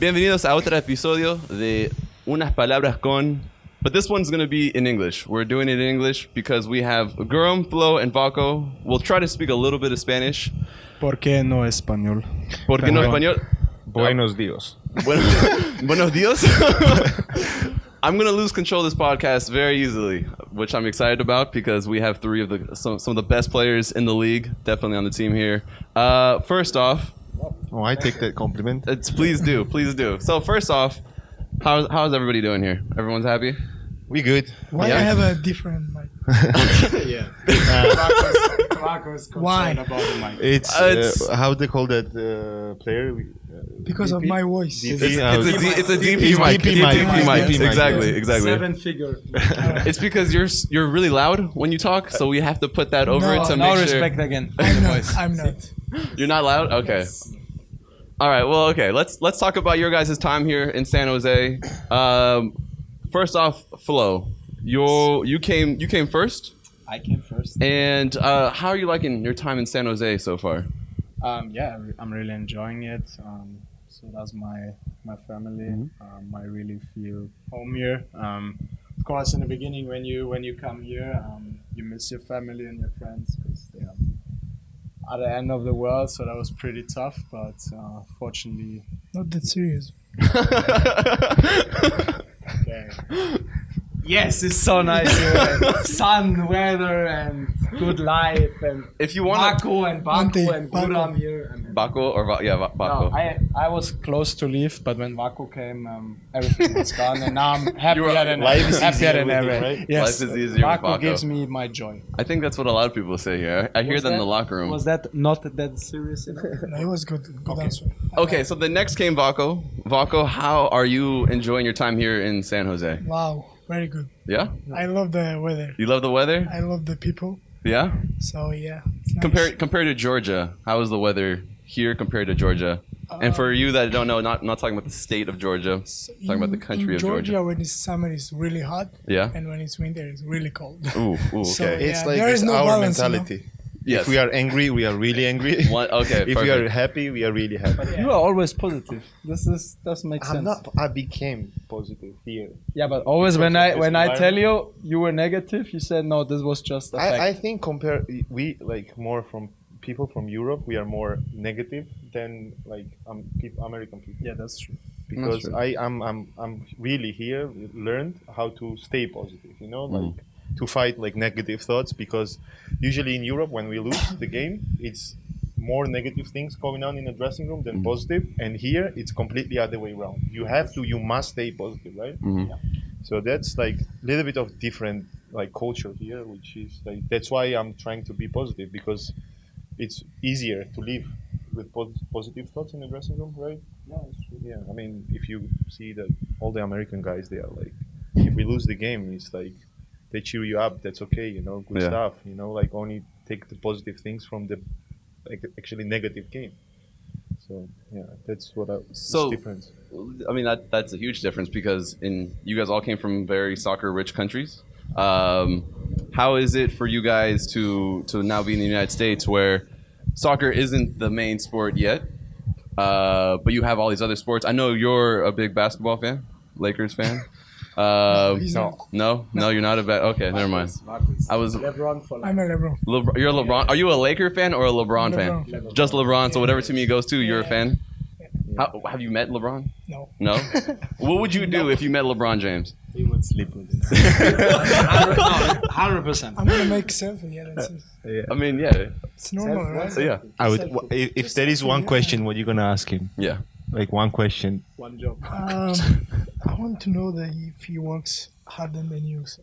Bienvenidos a otro episodio de Unas Palabras Con. But this one's going to be in English. We're doing it in English because we have Guram, Flo, and Vako. We'll try to speak a little bit of Spanish. ¿Por qué no español? ¿Por qué no español? Buenos días. Buenos días. I'm going to lose control of this podcast very easily, which I'm excited about because we have some of the best players in the league, definitely on the team here. First off, I take that compliment. please do. So first off, how's everybody doing here? Everyone's happy? We good. Why I have a different mic? Yeah. Vako's Why? concerned about the mic. It's how they call that player? Because of my voice. DP? It's a DP mic. DP mic. DP mic. DP mic. Exactly. Seven figure. It's because you're really loud when you talk, so we have to put that over it to No make respect sure. again. I'm not. You're not loud? Okay. Yes. All right. Well, okay. Let's talk about your guys' time here in San Jose. First off, Flo, you came first, I came first. and how are you liking your time in San Jose so far? Yeah, I'm really enjoying it. So that's my family. I really feel home here. Of course, in the beginning, when you come here, you miss your family and your friends because they are at the end of the world. So that was pretty tough, but fortunately, Not that serious. okay. Yes, it's so nice here. Sun, weather, and good life, and If you want Vako and Monti, Guram here. And Bako or Bako. no, I was close to leave, but when Vako came, everything was gone, and now I'm happier than life is happier easier than with ever. him, right? Yes, Life is easier with Vako Vako. gives me my joy. I think that's what a lot of people say here. I hear Was that in that- the locker room. Was that not that serious enough? No, it was good. Good answer. Okay, so the next came Vako. Vako, how are you enjoying your time here in San Jose? Wow, very good. Yeah? I love the weather. You love the weather? I love the people. Yeah? So yeah, it's nice. Compared to Georgia, how is the weather here compared to Georgia? And for you that don't know, not talking about the state of Georgia, talking about the country in of Georgia. when it's summer, it's really hot, Yeah? and when it's winter, it's really cold. Ooh, So, okay. It's Yeah, like there is it's no our balance, you know? mentality. Yes. If we are angry, we are really angry. Okay, If we perfect. are happy, we are really happy. You are always positive. This makes sense. I became positive here. Yeah, but always Because of when this I tell you were negative, you said no. This was just a fact. I think we like more from people from Europe. We are more negative than like American people. Yeah, that's true. Because true. I'm really here learned how to stay positive, you know, like to fight like negative thoughts, because usually in Europe when we lose the game it's more negative things going on in the dressing room than positive, and here it's completely other way around. You must stay positive, right? Mhm. Yeah. So that's like a little bit of different like culture here, which is like that's why I'm trying to be positive, because it's easier to live with positive thoughts in the dressing room, right? Yeah, that's true. Yeah, I mean, if you see that all the American guys, they are like, if we lose the game, it's like they cheer you up. That's okay, you know, good Yeah. stuff. You know, like only take the positive things from the like actually negative game. So yeah, that's what So- the difference. I mean, that's a huge difference because you guys all came from very soccer-rich countries. How is it for you guys to now be in the United States where soccer isn't the main sport yet, but you have all these other sports? I know you're a big basketball fan, Lakers fan. He's not. No, you're not a okay, never mind. I was LeBron for life. I'm a LeBron. You're a LeBron. Are you a Laker fan or a LeBron fan? LeBron. Just LeBron. So whatever team he goes to, you're a Yeah. fan. Have you met LeBron? No. No. What would you do if you met LeBron James? He would sleep with it. 100%. I'm gonna make selfie. Yeah, that's it. I mean, yeah. It's normal, right? So yeah, I would if there is one question, what you gonna ask him? yeah. Like one question. One job. I want to know that if he works harder than you. So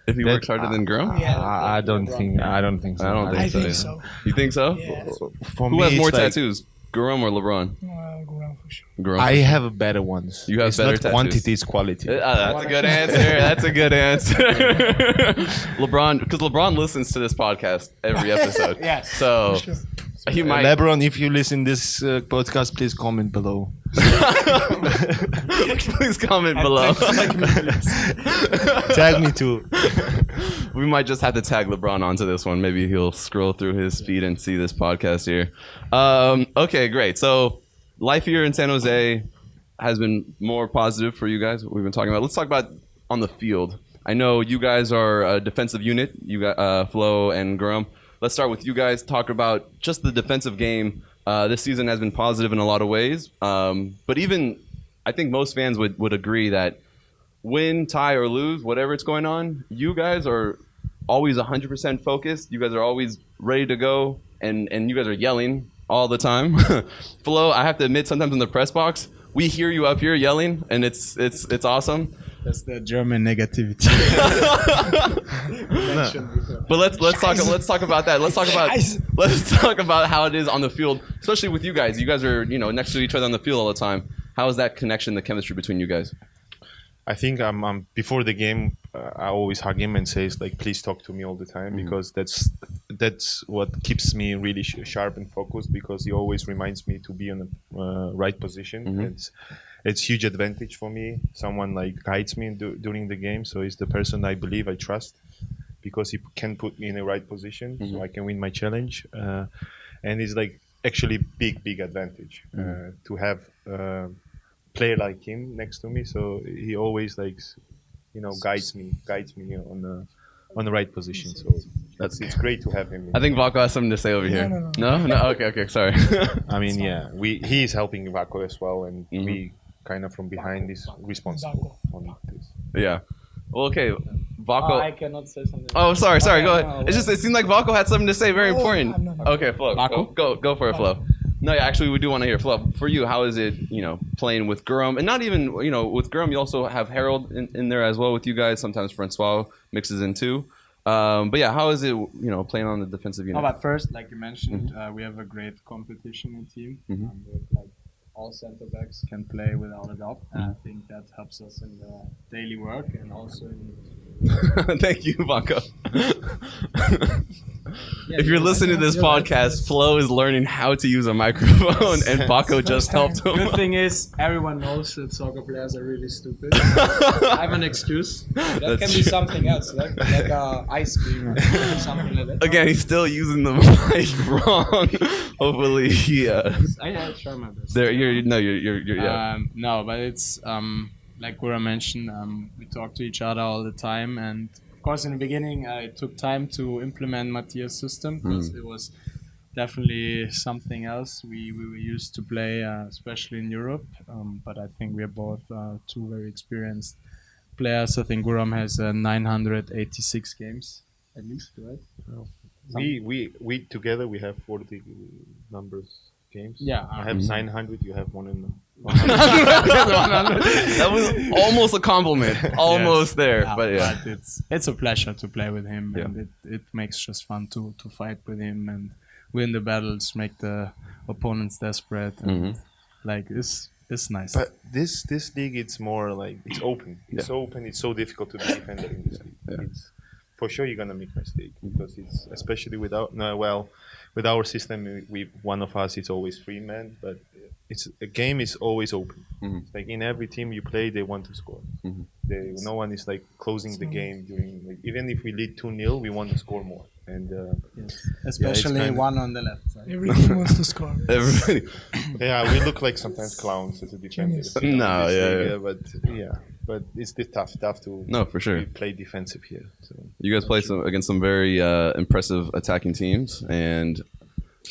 If he works harder than Grum, yeah, I don't think so. I don't think I so. think so. You think so? Yeah, For Who me, has more it's like, tattoos, Grum or LeBron? Guram for sure. Grum. I have better ones. You have it's better not tattoos. quantity, it's quality. That's a good answer. That's a good answer. LeBron, because LeBron listens to this podcast every episode. Yes. So For sure. he might. LeBron, if you listen this podcast, please comment below. Please comment below. Tag me too. We might just have to tag LeBron onto this one. Maybe he'll scroll through his feed and see this podcast here. Okay, great. So life here in San Jose, has been more positive for you guys? What we've been talking about. Let's talk about on the field. I know you guys are a defensive unit. You got Flo and Guram. Let's start with you guys. Talk about just the defensive game. This season has been positive in a lot of ways. But even I think most fans would agree that win, tie, or lose, whatever it's going on, you guys are always 100% focused. You guys are always ready to go, and you guys are yelling all the time. Flo, I have to admit, sometimes in the press box, we hear you up here yelling, and it's awesome. That's the German negativity. But let's talk about that. Let's talk about how it is on the field, especially with you guys. You guys are next to each other on the field all the time. How is that connection, the chemistry between you guys? I think before the game, I always hug him and says like, please talk to me all the time, because that's what keeps me really sharp and focused, because he always reminds me to be on the right position. It's huge advantage for me. Someone like guides me during the game, so he's the person I believe I trust, because he can put me in the right position, so I can win my challenge. And it's like actually big advantage to have player like him next to me, so he always guides me on the right position. So it's great to have him. I think Vako has something to say over here. No? Okay, sorry. I mean, yeah, he is helping Vako as well, and we kind of from behind is responsible on this. Yeah. Well, okay, Vako. I cannot say something. Oh, sorry. Go ahead. It seemed like Vako had something to say. Very important. Okay, Flo. Go for it, Flo. No, yeah, actually, we do want to hear Flo. For you, how is it, playing with Guram? And not even, with Guram, you also have Harold in there as well with you guys. Sometimes Francois mixes in too. But yeah, how is it, playing on the defensive unit? But first, like you mentioned, we have a great competition in team. All center backs can play without a doubt, and I think that helps us in the daily work and also in. Thank you, Vako. If you're listening to this podcast, Flo is learning how to use a microphone, and Vako just helped him. Good thing is, everyone knows that soccer players are really stupid. I have an excuse. That can be something else, like ice cream or something like that. Again, he's still using the mic wrong. Hopefully, I try my best. Yeah. But it's like Guram mentioned, we talk to each other all the time, and of course in the beginning it took time to implement Matthias' system, because it was definitely something else we were used to play, especially in Europe, but I think we're both two very experienced players. I think Guram has 986 games at least, right? We together we have 40 numbers games. Yeah, I have 900. You have 100. That was almost a compliment. Almost there, but yeah. But it's a pleasure to play with him, and it makes just fun to fight with him and win the battles, make the opponents desperate, and it's nice. But this league, it's more like it's open. It's open. It's so difficult to be defender in this league. Yeah. It's, for sure, you're gonna make mistake, because it's especially with our system. One of us is always free man, but a game is always open. It's like in every team you play, they want to score. No one is like closing the game during. Even if we lead 2-0, we want to score more. And especially one on the left side. Every team wants to score. Everybody. Yeah, we look like sometimes clowns as a defender. But it's tough to. No, for sure. Play defensive here. So you guys play against some very impressive attacking teams, and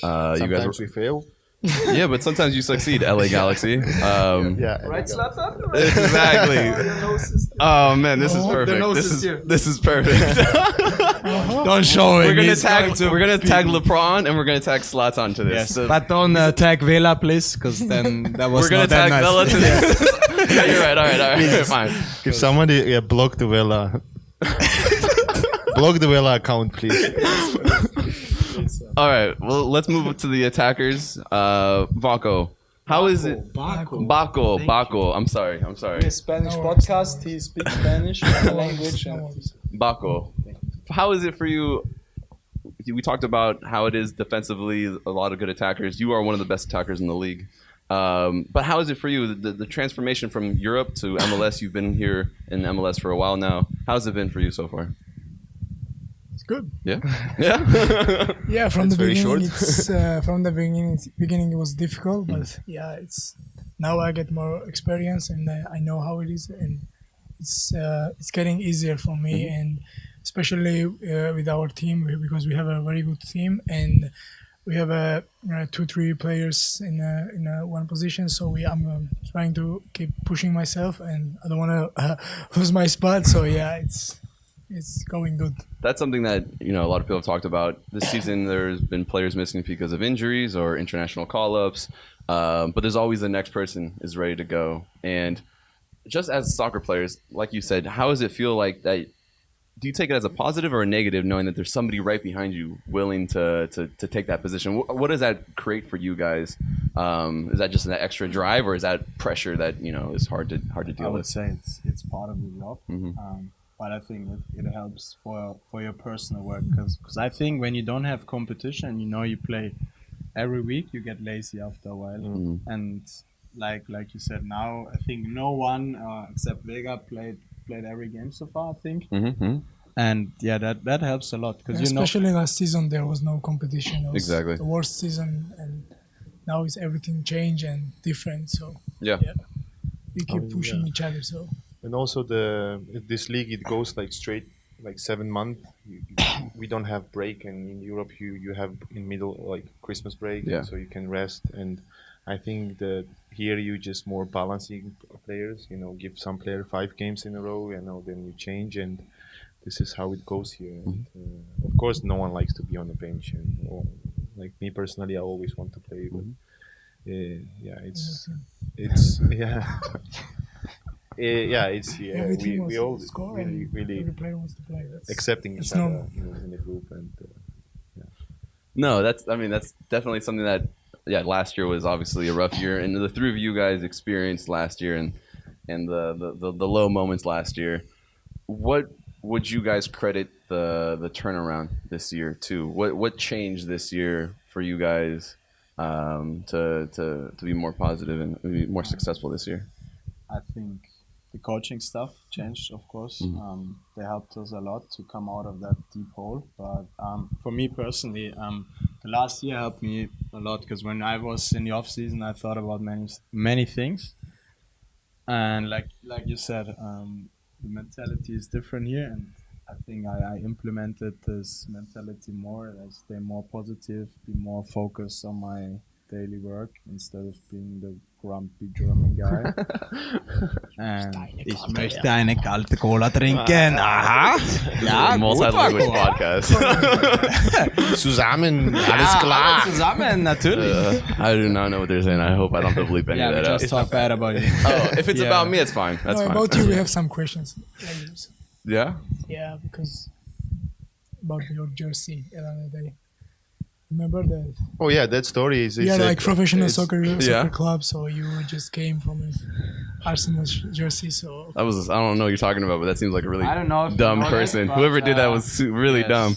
sometimes we fail. Yeah, but sometimes you succeed, LA Galaxy. Right, Zlatan? Exactly. Oh man, this is perfect. This is perfect. Don't show him. We're gonna tag LeBron and we're gonna tag Zlatan to this. Yes. So, but don't tag Vela, please, because then that was. We're gonna tag Vela to this. Yeah, you're right. All right, fine. If somebody block the Vela, block the Vela account, please. All right, well, let's move to the attackers. Vako, how is it? Vako. I'm sorry. It's a Spanish podcast. He speaks Spanish language. Vako, how is it for you? We talked about how it is defensively, a lot of good attackers. You are one of the best attackers in the league. But how is it for you, the transformation from Europe to MLS? You've been here in MLS for a while now. How's it been for you so far? Good. Yeah. Yeah. Yeah, from That's the very beginning, short. it's from the beginning it was difficult, but yeah, it's now I get more experience and I know how it is, and it's getting easier for me, and especially with our team because we have a very good team and we have two three players in one position, so I'm trying to keep pushing myself, and I don't want to lose my spot. So yeah, it's going good. That's something that a lot of people have talked about this season. There's been players missing because of injuries or international call-ups, but there's always the next person is ready to go. And just as soccer players, like you said, how does it feel like that? Do you take it as a positive or a negative, knowing that there's somebody right behind you willing to take that position? What does that create for you guys? Is that just an extra drive, or is that pressure that is hard to I deal would with? say it's part of the job, but I think it helps for your personal work because I think when you don't have competition, you play every week, you get lazy after a while, and like you said, now I think no one except Vega played every game so far. I think. Mm-hmm. And yeah, that helps a lot because Especially last season, there was no competition. It was Exactly. the worst season, and now is everything changed and different. So Yeah. we keep pushing each other. So And also this league, it goes like straight like 7 months. We don't have break, and in Europe you have in middle like Christmas break, Yeah. so you can rest. And I think that here you just more balancing players. Give some player 5 games in a row, then you change, and this is how it goes here. And, of course, no one likes to be on the bench, and like me personally, I always want to play, but yeah, it's yeah. It's every team we wants all to score, really and really every player wants to play. accepting It's each other normal. in the group, and No, that's definitely something that last year was obviously a rough year, and the three of you guys experienced last year and the low moments last year. What would you guys credit the turnaround this year to? What changed this year for you guys to be more positive and be more successful this year? I think the coaching stuff changed, of course. They helped us a lot to come out of that deep hole. But for me personally, the last year helped me a lot because when I was in the off season, I thought about many things, and like you said, the mentality is different here, and I think I implemented this mentality more. I stay more positive, be more focused on my daily work instead of being the grumpy German guy. Ich möchte eine kalte Cola trinken. Aha. Ja, Multi-language podcast. zusammen, alles klar. Zusammen, natürlich. I do not know what they're saying. I hope I don't have to bleep any Yeah, of we that out. just talk bad about you. Oh, if it's Yeah. about me, it's fine. That's No, fine. about you, we have some questions. Players. Yeah. Yeah, because about your jersey the other day. Remember that? Oh yeah, that story is. Yeah, like professional soccer Yeah. club. So you just came from an Arsenal jersey. So I don't know what you're talking about, but that seems like a really I don't know if you dumb know that, person. but, Whoever did that was really yes. dumb.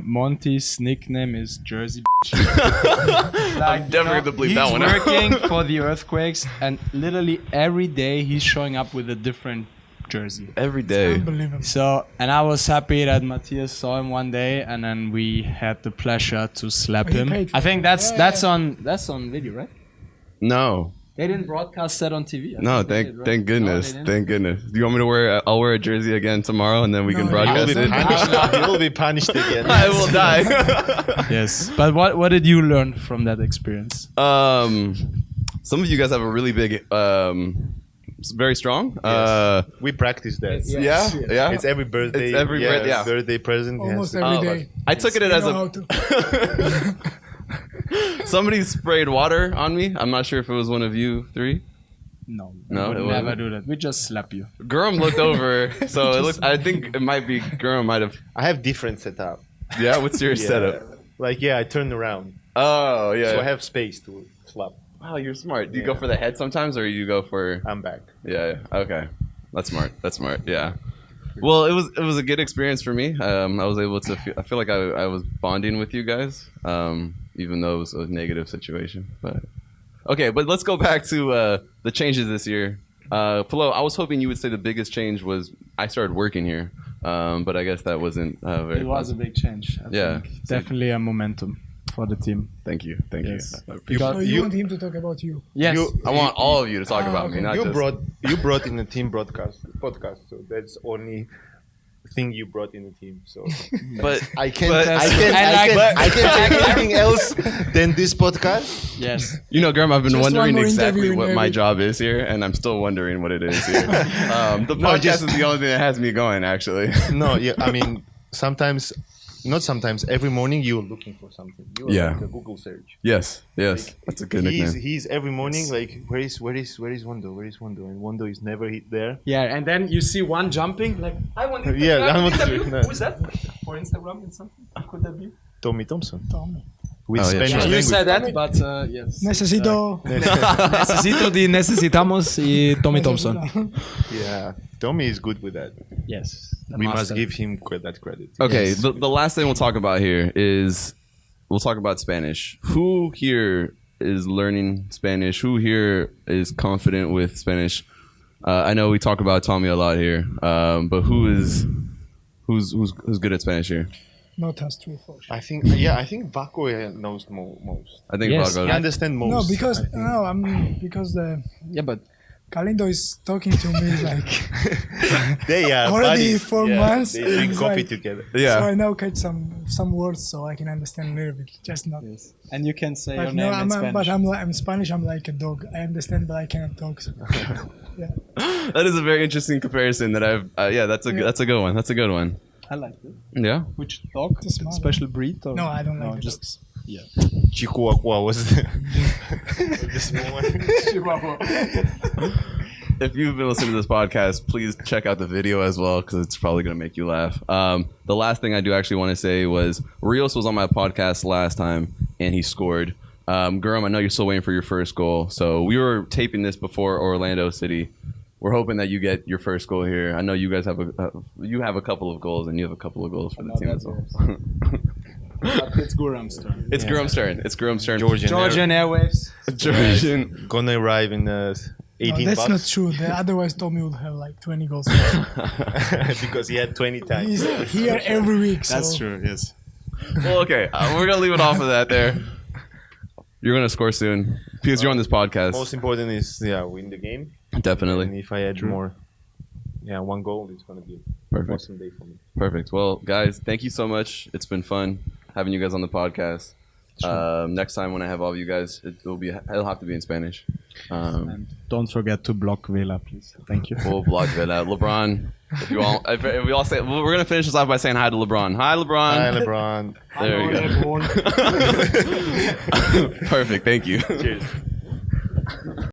Monti's nickname is Jersey. I'm definitely going to bleep that one out. He's working for the Earthquakes, and literally every day he's showing up with a different jersey. Every day. unbelievable. So, and I was happy that Matthias saw him one day, and then we had the pleasure to slap He him. paid for I think it. that's on video, right? No. They didn't broadcast that on TV. No, thank goodness. Thank goodness. Do you want me to wear? I'll wear a jersey again tomorrow, and then we can No, You will broadcast be it. punished. You will be punished again. I will die. Yes, but what did you learn from that experience? Some of you guys have a really big, very strong. Yes. We practice that. Yeah. It's every birthday. It's every birthday present. Almost yes. every day. I took it You as know how a. to. Somebody sprayed water on me. I'm not sure if it was one of you three. No, No, we it would never wasn't? do that. We just slap you. Guram looked over, so it looked. I think it might be Guram might have. I have different setup. Yeah, what's your setup? Like I turn around, Oh yeah. so I have space to slap. Wow, you're smart. Do you go Yeah. for the head sometimes, or you go for? I'm back. Yeah. Okay. That's smart. That's smart. Yeah. Well, it was a good experience for me. I was able to. I feel like I was bonding with you guys, even though it was a negative situation. But okay, but let's go back to the changes this year. Flo, I was hoping you would say the biggest change was I started working here. But I guess that wasn't very. It was a big change. I Yeah. think. Definitely a momentum for the team. Thank you. Thank Yes. you. So you want him to talk about you? Yes. I want all of you to talk about me, okay. not You just. brought in a team podcast, so that's only thing you brought in the team. So But I can't but- I can't take anything else than this podcast. Yes. You know, Guram, I've been Just one wondering more exactly interview what and my everything. job is here, and I'm still wondering what it is here. The podcast is the only thing that has me going, actually. No, yeah, I mean not sometimes. Every morning you're looking for something. You are Yeah. like a Google search. Yes, that's a good nickname. He's every morning like where is Wando? Where is Wando? And Wando is never there. Yeah, and then you see one jumping like I want to Yeah, I want to do it. Who is that? For Instagram and something? Could that be? Tommy Thompson Tommy. with Oh, yeah, Spanish sure. You language. said that, but yes. Necesito. Necesitamos y Tommy Thompson. Yeah, Tommy is good with that. Yes. We must give him that credit. Okay, Yes. the last thing we'll talk about here is we'll talk about Spanish. Who here is learning Spanish? Who here is confident with Spanish? I know we talk about Tommy a lot here, but who's good at Spanish here? Not us three for sure. I think Vako knows most. I think Yes. Vako. He understands most. No, because I think. because the Yeah, but Galindo is talking to me like They are already buddies. 4 Yeah, months. They drink It's coffee like- together. So Yeah, I now catch some words so I can understand a little bit, just not. yes. And you can say your But name no, in Spanish. I'm Spanish. I'm like a dog. I understand, but I cannot talk. So. Yeah. that is a very interesting comparison. That I've. Yeah, that's a good one. That's a good one. I like it. Yeah. Which dog? It's smart, Special breed? Or? No, I don't like the just dogs. Chihuahua was the this moment. If you've been listening to this podcast, please check out the video as well because it's probably going to make you laugh. The last thing I do actually want to say was Rios was on my podcast last time and he scored. Guram, I know you're still waiting for your first goal. So we were taping this before Orlando City. We're hoping that you get your first goal here. I know you guys have a couple of goals and you have a couple of goals for the team as well. But it's Guram's turn. It's Guram's turn. It's Guram's turn. Georgian Airwaves. Georgian. Gonna arrive in 18 No, that's not bucks true. Otherwise, Tommy would have like 20 goals. because he had 20 times. He's here every week. So. That's true, yes. Well, okay. We're going to leave it off of that there. You're going to score soon because you're on this podcast. Most important is win the game. Definitely. And if I add more, one goal, it's gonna be an Perfect. awesome day for me. Perfect. Well, guys, thank you so much. It's been fun having you guys on the podcast. Next time when I have all of you guys, it'll have to be in Spanish. And don't forget to block Vela, please. Thank you. We'll blog that out. LeBron. If we all say, we're gonna finish this off by saying hi to LeBron. Hi, LeBron. Hi, LeBron. There you go. Perfect. Thank you. Cheers.